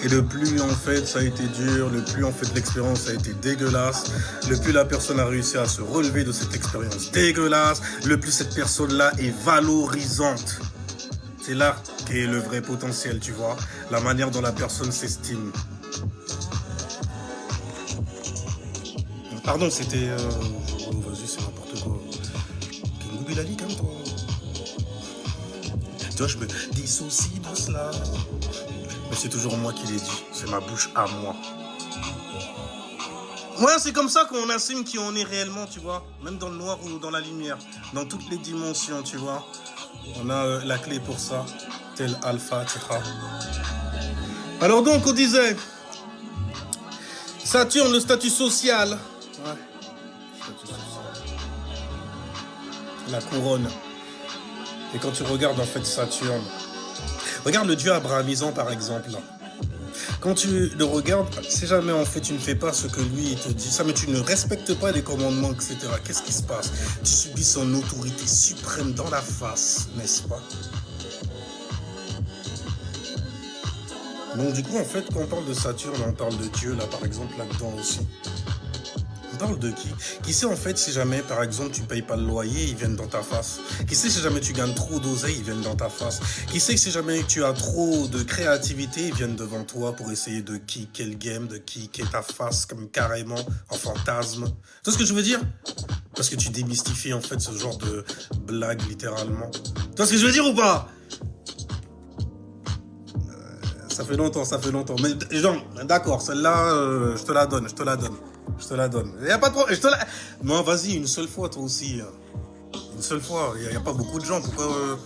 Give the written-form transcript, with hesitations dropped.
Et le plus en fait ça a été dur, le plus en fait l'expérience a été dégueulasse, le plus la personne a réussi à se relever de cette expérience dégueulasse, le plus cette personne-là est valorisante. C'est là qu'est le vrai potentiel, tu vois, la manière dont la personne s'estime. Pardon, c'était... Oh, vas-y, c'est n'importe quoi. King Bilali, calme-toi. Tu vois, je me dissocie de cela. Mais c'est toujours moi qui l'ai dit. C'est ma bouche à moi. Ouais, c'est comme ça qu'on assume qui on est réellement, tu vois. Même dans le noir ou dans la lumière. Dans toutes les dimensions, tu vois. On a la clé pour ça. Tel Alpha, Tira. Alors donc, on disait... Saturne, le statut social. Ouais. Statut social. La couronne. Et quand tu regardes en fait Saturne, regarde le dieu abrahamisant par exemple. Quand tu le regardes, si jamais en fait tu ne fais pas ce que lui il te dit, ça mais tu ne respectes pas les commandements, etc. Qu'est-ce qui se passe? Tu subis son autorité suprême dans la face, n'est-ce pas? Donc du coup en fait quand on parle de Saturne, on parle de Dieu là par exemple là-dedans aussi. On parle de qui? Qui sait en fait si jamais par exemple tu payes pas le loyer, ils viennent dans ta face? Qui sait si jamais tu gagnes trop d'oseille, ils viennent dans ta face? Qui sait si jamais tu as trop de créativité, ils viennent devant toi pour essayer de kicker le game, de kicker ta face comme carrément en fantasme? Tu vois ce que je veux dire? Parce que tu démystifies en fait ce genre de blague littéralement. Tu vois ce que je veux dire ou pas? Ça fait longtemps. Mais genre, d'accord, celle-là, je te la donne. Je te la donne. Y a pas trop. Je te la... Non, vas-y, une seule fois, toi aussi. Une seule fois. Y a pas beaucoup de gens. Pourquoi